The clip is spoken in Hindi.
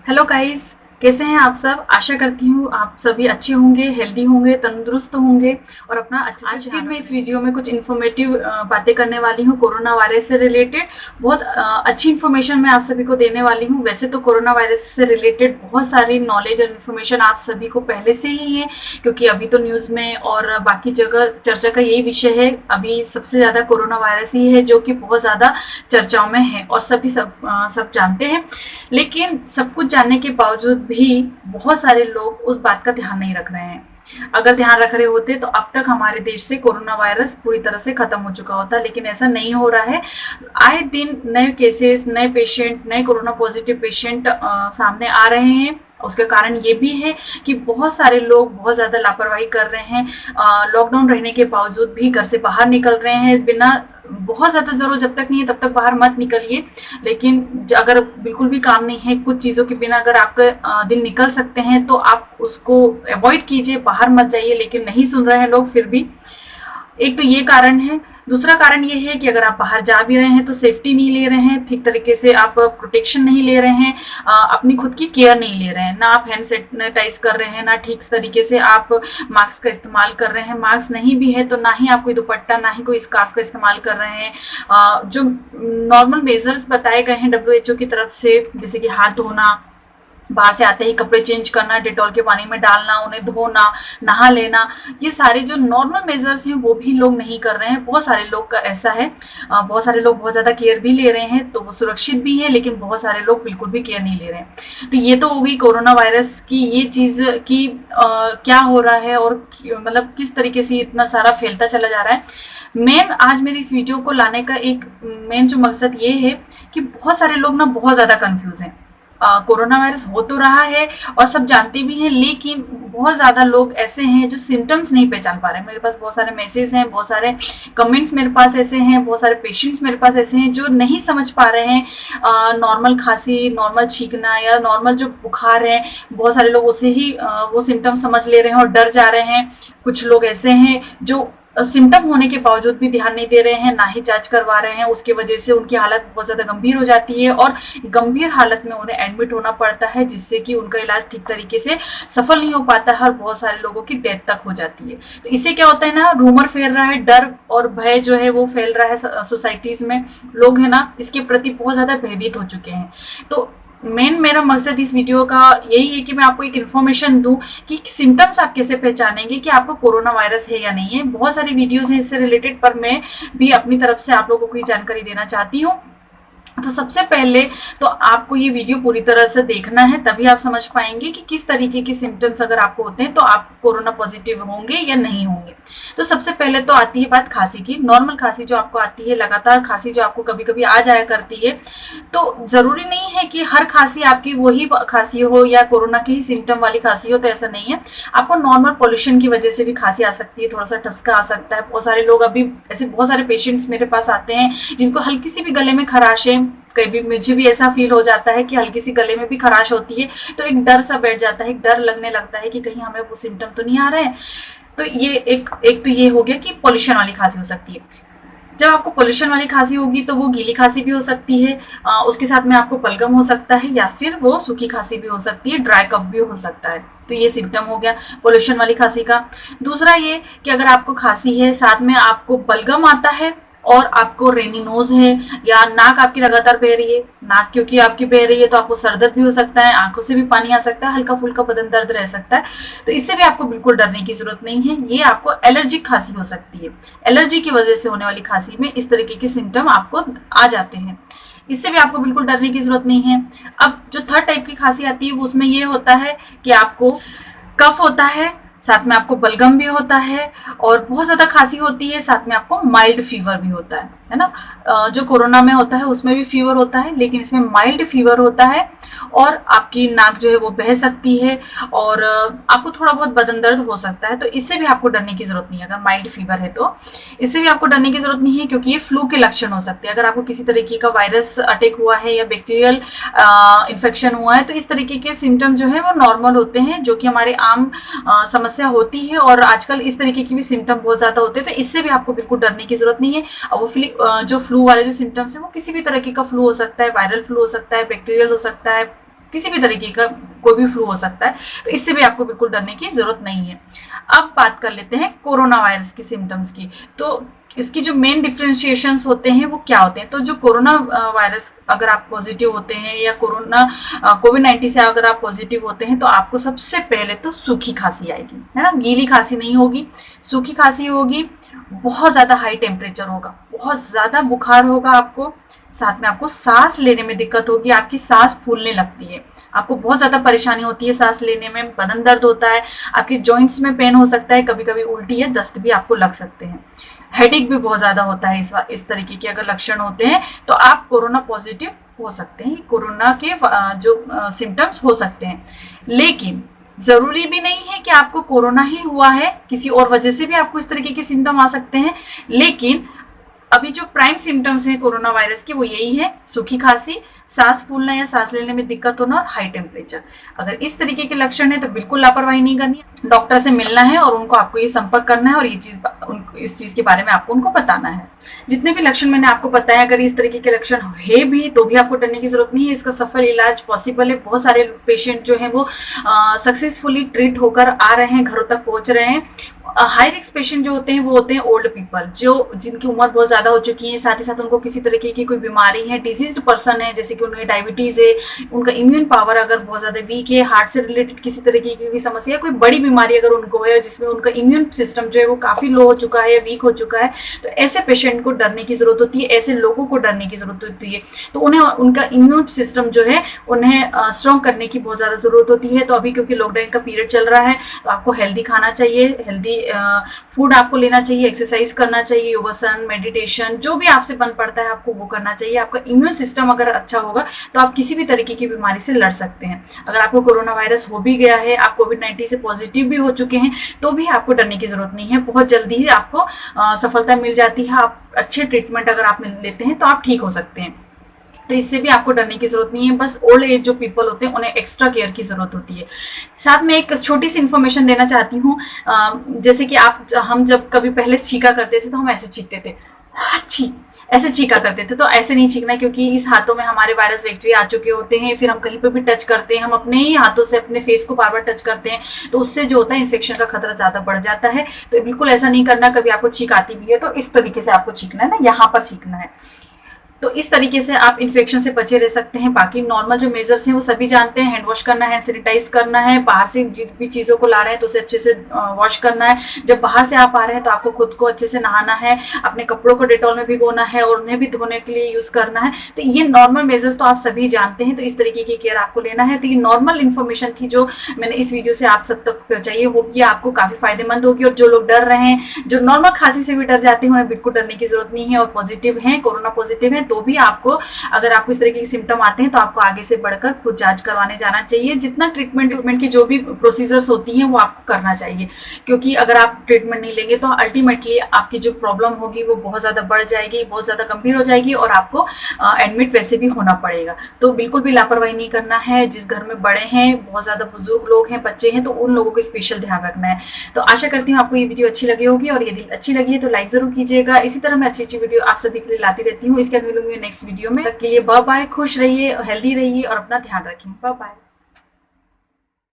हेलो गाइस, कैसे हैं आप सब। आशा करती हूँ आप सभी अच्छे होंगे, हेल्दी होंगे, तंदुरुस्त होंगे और अपना अच्छे से। आज फिर मैं इस वीडियो में कुछ इन्फॉर्मेटिव बातें करने वाली हूँ कोरोना वायरस से रिलेटेड। बहुत अच्छी इन्फॉर्मेशन मैं आप सभी को देने वाली हूँ। वैसे तो कोरोना वायरस से रिलेटेड बहुत सारी नॉलेज और इन्फॉर्मेशन आप सभी को पहले से ही है, क्योंकि अभी तो न्यूज़ में और बाकी जगह चर्चा का यही विषय है। अभी सबसे ज़्यादा कोरोना वायरस ही है जो कि बहुत ज़्यादा चर्चाओं में है और सभी सब जानते हैं। लेकिन सब कुछ जानने के बावजूद भी बहुत सारे लोग उस बात का ध्यान नहीं रख रहे हैं। अगर ध्यान रख रहे होते तो अब तक हमारे देश से कोरोना वायरस पूरी तरह से खत्म हो चुका होता, लेकिन ऐसा नहीं हो रहा है। आए दिन नए केसेस, नए पेशेंट, नए कोरोना पॉजिटिव पेशेंट सामने आ रहे हैं। उसका कारण ये भी है कि बहुत सारे लोग बहुत ज़्यादा लापरवाही कर रहे हैं। लॉकडाउन रहने के बावजूद भी घर से बाहर निकल रहे हैं बिना, बहुत ज़्यादा ज़रूरत जब तक नहीं है तब तक बाहर मत निकलिए। लेकिन अगर बिल्कुल भी काम नहीं है, कुछ चीज़ों के बिना अगर आपका दिन निकल सकते हैं तो आप उसको अवॉइड कीजिए, बाहर मत जाइए। लेकिन नहीं सुन रहे हैं लोग फिर भी। एक तो ये कारण है। दूसरा कारण ये है कि अगर आप बाहर जा भी रहे हैं तो सेफ्टी नहीं ले रहे हैं, ठीक तरीके से आप प्रोटेक्शन नहीं ले रहे हैं, अपनी खुद की केयर नहीं ले रहे हैं। ना आप हैंड सैनिटाइज कर रहे हैं, ना ठीक तरीके से आप मास्क का इस्तेमाल कर रहे हैं। मास्क नहीं भी है तो ना ही आप कोई दुपट्टा, ना ही कोई स्कार्फ का इस्तेमाल कर रहे हैं। जो नॉर्मल मेजर्स बताए गए हैं WHO की तरफ से, जैसे कि हाथ धोना, बाहर से आते ही कपड़े चेंज करना, डेटॉल के पानी में डालना, उन्हें धोना, नहा लेना, ये सारे जो नॉर्मल मेजर्स हैं वो भी लोग नहीं कर रहे हैं। बहुत सारे लोग का ऐसा है, बहुत सारे लोग बहुत ज़्यादा केयर भी ले रहे हैं तो वो सुरक्षित भी है, लेकिन बहुत सारे लोग बिल्कुल भी केयर नहीं ले रहे हैं। तो ये तो हो गई कोरोना वायरस की ये चीज़ कि क्या हो रहा है और मतलब किस तरीके से इतना सारा फैलता चला जा रहा है। मेन आज मेरी इस वीडियो को लाने का एक मेन जो मकसद ये है कि बहुत सारे लोग ना बहुत ज़्यादा कंफ्यूज हैं। कोरोना वायरस हो तो रहा है और सब जानते भी हैं, लेकिन बहुत ज़्यादा लोग ऐसे हैं जो सिम्टम्स नहीं पहचान पा रहे हैं। मेरे पास बहुत सारे मैसेज हैं, बहुत सारे कमेंट्स मेरे पास ऐसे हैं, बहुत सारे पेशेंट्स मेरे पास ऐसे हैं जो नहीं समझ पा रहे हैं। नॉर्मल खांसी, नॉर्मल छींकना या नॉर्मल जो बुखार है, बहुत सारे लोग उसे ही वो सिम्टम समझ ले रहे हैं और डर जा रहे हैं। कुछ लोग ऐसे हैं जो सिम्टम होने के बावजूद भी ध्यान नहीं दे रहे हैं, ना ही जांच करवा रहे हैं। उसकी वजह से उनकी हालत बहुत ज़्यादा गंभीर हो जाती है और गंभीर हालत में उन्हें एडमिट होना पड़ता है, जिससे कि उनका इलाज ठीक तरीके से सफल नहीं हो पाता है और बहुत सारे लोगों की डेथ तक हो जाती है। तो इससे क्या होता है ना, रूमर फैल रहा है, डर और भय जो है वो फैल रहा है सोसाइटीज़ में। लोग है ना इसके प्रति बहुत ज़्यादा भयभीत हो चुके हैं। तो मेन मेरा मकसद इस वीडियो का यही है कि मैं आपको एक इन्फॉर्मेशन दूं कि सिम्टम्स आप कैसे पहचानेंगे कि आपको कोरोना वायरस है या नहीं है। बहुत सारी वीडियोस हैं इससे रिलेटेड, पर मैं भी अपनी तरफ से आप लोगों को ये जानकारी देना चाहती हूँ। तो सबसे पहले तो आपको ये वीडियो पूरी तरह से देखना है, तभी आप समझ पाएंगे कि किस तरीके के सिम्टम्स अगर आपको होते हैं तो आप कोरोना पॉजिटिव होंगे या नहीं होंगे। तो सबसे पहले तो आती है बात खांसी की। नॉर्मल खांसी जो आपको आती है, लगातार खांसी जो आपको कभी कभी आ जाया करती है, तो जरूरी नहीं है कि हर खांसी आपकी वही खांसी हो या कोरोना के ही सिम्टम वाली खांसी हो, तो ऐसा नहीं है। आपको नॉर्मल पोल्यूशन की वजह से भी खांसी आ सकती है, थोड़ा सा ठसका आ सकता है। बहुत सारे लोग अभी ऐसे, बहुत सारे पेशेंट्स मेरे पास आते हैं जिनको हल्की सी भी गले में खराश है। कई भी मुझे भी ऐसा फील हो जाता है कि हल्की सी गले में भी खराश होती है, तो एक डर सा बैठ जाता है, एक डर लगने लगता है कि कहीं हमें वो सिम्टम तो नहीं आ रहे हैं। तो ये एक तो ये हो गया कि पोल्यूशन वाली खांसी हो सकती है। जब आपको पोल्यूशन वाली खांसी होगी तो वो गीली खांसी भी हो सकती है, उसके साथ में आपको बलगम हो सकता है, या फिर वो सूखी खांसी भी हो सकती है, ड्राई कफ भी हो सकता है। तो ये सिम्टम हो गया पोल्यूशन वाली खांसी का। दूसरा ये कि अगर आपको खांसी है, साथ में आपको बलगम आता है और आपको रेनी नोज है, या नाक आपकी लगातार बह रही है, नाक क्योंकि आपकी बह रही है तो आपको सर दर्द भी हो सकता है, आंखों से भी पानी आ सकता है, हल्का फुल्का बदन दर्द रह सकता है, तो इससे भी आपको बिल्कुल डरने की जरूरत नहीं है। ये आपको एलर्जिक खांसी हो सकती है। एलर्जी की वजह से होने वाली खांसी में इस तरीके के सिम्टम आपको आ जाते हैं, इससे भी आपको बिल्कुल डरने की जरूरत नहीं है। अब जो थर्ड टाइप की खांसी आती है उसमें ये होता है कि आपको कफ होता है, साथ में आपको बलगम भी होता है और बहुत ज्यादा खांसी होती है, साथ में आपको माइल्ड फीवर भी होता है ना। जो कोरोना में होता है उसमें भी फीवर होता है, लेकिन इसमें माइल्ड फीवर होता है और आपकी नाक जो है वो बह सकती है और आपको थोड़ा बहुत बदन दर्द हो सकता है। तो इससे भी आपको डरने की जरूरत नहीं है। अगर माइल्ड फीवर है तो इससे भी आपको डरने की जरूरत नहीं है, क्योंकि ये फ्लू के लक्षण हो सकते हैं। अगर आपको किसी तरीके का वायरस अटैक हुआ है या बैक्टीरियल इन्फेक्शन हुआ है तो इस तरीके के सिम्टम जो है वो नॉर्मल होते हैं, जो कि हमारे आम समस्या होती है। और आजकल इस तरीके की भी सिम्टम बहुत ज्यादा होते हैं, तो इससे भी आपको बिल्कुल डरने की जरूरत नहीं है। और वो जो फ्लू वाले जो सिम्टम्स है वो किसी भी तरीके का फ्लू हो सकता है, वायरल फ्लू हो सकता है, बैक्टीरियल हो सकता है, किसी भी तरीके का कोई भी फ्लू हो सकता है, तो इससे भी आपको बिल्कुल डरने की जरूरत नहीं है। अब बात कर लेते हैं कोरोना वायरस की सिम्टम्स की। तो इसकी जो मेन डिफ्रेंशिएशंस होते हैं वो क्या होते हैं। तो जो कोरोना वायरस अगर आप पॉजिटिव होते हैं या कोरोना कोविड-19 से अगर आप पॉजिटिव होते हैं, तो आपको सबसे पहले तो सूखी खांसी आएगी, है ना। गीली खांसी नहीं होगी, सूखी खांसी होगी, बहुत ज्यादा हाई टेम्परेचर होगा, बहुत ज्यादा बुखार होगा आपको, साथ में आपको सांस लेने में दिक्कत होगी, आपकी सांस फूलने लगती है, आपको बहुत ज्यादा परेशानी होती है सांस लेने में, बदन दर्द होता है, आपके जॉइंट्स में पेन हो सकता है, कभी कभी उल्टी या दस्त भी आपको लग सकते हैं, हेडेक भी बहुत ज्यादा होता है। इस तरीके के अगर लक्षण होते हैं तो आप कोरोना पॉजिटिव हो सकते हैं, कोरोना के जो सिम्टम्स हो सकते हैं। लेकिन जरूरी भी नहीं है कि आपको कोरोना ही हुआ है, किसी और वजह से भी आपको इस तरीके के सिम्टम आ सकते हैं। लेकिन अभी जो प्राइम सिम्टम्स हैं कोरोना वायरस के वो यही है, सूखी खांसी, सांस फूलना या सांस लेने में दिक्कत होना और हाई टेम्परेचर। अगर इस तरीके के लक्षण है तो बिल्कुल लापरवाही नहीं करनी है, डॉक्टर से मिलना है और उनको आपको ये संपर्क करना है और इस चीज के बारे में आपको उनको बताना है। जितने भी लक्षण मैंने आपको बताया, अगर इस तरीके के लक्षण है भी तो भी आपको डरने की जरूरत नहीं है, इसका सफल इलाज पॉसिबल है। बहुत सारे पेशेंट जो है वो सक्सेसफुली ट्रीट होकर आ रहे हैं, घरों तक पहुंच रहे हैं। हाई रिस्क पेशेंट जो होते हैं वो होते हैं ओल्ड पीपल, जो जिनकी उम्र बहुत ज्यादा हो चुकी है, साथ ही साथ उनको किसी तरीके की कोई बीमारी है, डिजीज्ड पर्सन है, जैसे कि उन्हें डायबिटीज है, उनका इम्यून पावर अगर बहुत ज्यादा वीक है, हार्ट से रिलेटेड किसी तरीके की समस्या, कोई बड़ी बीमारी अगर उनको है जिसमें उनका इम्यून सिस्टम जो है वो काफी लो हो चुका है, वीक हो चुका है, तो ऐसे पेशेंट को डरने की जरूरत होती है, ऐसे लोगों को डरने की जरूरत होती है। तो उन्हें उनका इम्यून सिस्टम जो है उन्हें स्ट्रॉन्ग करने की बहुत ज्यादा जरूरत होती है। तो अभी क्योंकि लॉकडाउन का पीरियड चल रहा है तो आपको हेल्दी खाना चाहिए, हेल्दी फूड आपको लेना चाहिए, एक्सरसाइज करना चाहिए, योगासन, मेडिटेशन, जो भी आपसे बन पड़ता है आपको वो करना चाहिए। आपका इम्यून सिस्टम अगर अच्छा होगा तो आप किसी भी तरीके की बीमारी से लड़ सकते हैं। अगर आपको कोरोना वायरस हो भी गया है, आप कोविड-19 से पॉजिटिव भी हो चुके हैं, तो भी आपको डरने की जरूरत नहीं है, बहुत जल्दी ही आपको सफलता मिल जाती है। आप अच्छे ट्रीटमेंट अगर आप लेते हैं तो आप ठीक हो सकते हैं, तो इससे भी आपको डरने की जरूरत नहीं है। बस ओल्ड एज जो पीपल होते हैं उन्हें एक्स्ट्रा केयर की जरूरत होती है। साथ में एक छोटी सी इन्फॉर्मेशन देना चाहती हूँ, जैसे कि हम जब कभी पहले छींका करते थे तो हम ऐसे छींकते थे, छी ऐसे छींका करते थे, तो ऐसे नहीं छींकना, क्योंकि इस हाथों में हमारे वायरस बैक्टीरिया आ चुके होते हैं। फिर हम कहीं पे भी टच करते हैं, हम अपने ही हाथों से अपने फेस को बार बार टच करते हैं, तो उससे जो होता है इन्फेक्शन का खतरा ज्यादा बढ़ जाता है। तो बिल्कुल ऐसा नहीं करना। कभी आपको छींक आती भी है तो इस तरीके से आपको छींकना है ना, यहाँ पर छींकना है, तो इस तरीके से आप इन्फेक्शन से बचे रह सकते हैं। बाकी नॉर्मल जो मेजर्स हैं वो सभी जानते हैं, हैंड वॉश करना है, हैंड सैनिटाइज करना है, बाहर से जिन भी चीजों को ला रहे हैं तो उसे अच्छे से वॉश करना है। जब बाहर से आप आ रहे हैं तो आपको खुद को अच्छे से नहाना है, अपने कपड़ों को डेटॉल में भिगोना है और उन्हें भी धोने के लिए यूज करना है। तो ये नॉर्मल मेजर्स तो आप सभी जानते हैं, तो इस तरीके की केयर आपको लेना है। तो ये नॉर्मल इन्फॉर्मेशन थी जो मैंने इस वीडियो से आप सब तक पहुंचाई है, होप ये आपको काफी फायदेमंद होगी। और जो लोग डर रहे हैं, जो नॉर्मल खांसी से भी डर जाते हैं, उन्हें बिल्कुल डरने की जरूरत नहीं है और पॉजिटिव है, कोरोना पॉजिटिव है, तो भी आपको अगर आपको इस तरीके के सिम्टम आते हैं तो आपको आगे से बढ़कर खुद जांच करवाने जाना चाहिए। जितना ट्रीटमेंट की जो भी प्रोसीजर्स होती हैं वो आपको करना चाहिए, क्योंकि अगर आप ट्रीटमेंट नहीं लेंगे तो अल्टीमेटली आपकी जो प्रॉब्लम होगी वो बहुत ज्यादा बढ़ जाएगी, बहुत ज्यादा गंभीर हो जाएगी और आपको एडमिट वैसे भी होना पड़ेगा। तो बिल्कुल भी लापरवाही नहीं करना है। जिस घर में बड़े हैं, बहुत ज्यादा बुजुर्ग लोग हैं, बच्चे हैं, तो उन लोगों को स्पेशल ध्यान रखना है। तो आशा करती हूँ आपको ये वीडियो अच्छी लगी होगी, और यदि अच्छी लगी है तो लाइक जरूर कीजिएगा। इसी तरह मैं अच्छी वीडियो आप सभी के लिए लाती रहती हूँ। इसके बाद मिलूंगी नेक्स्ट वीडियो में। तक के लिए बाय बाय, खुश रहिए, हेल्दी रहिए और अपना ध्यान रखिए। Bye bye.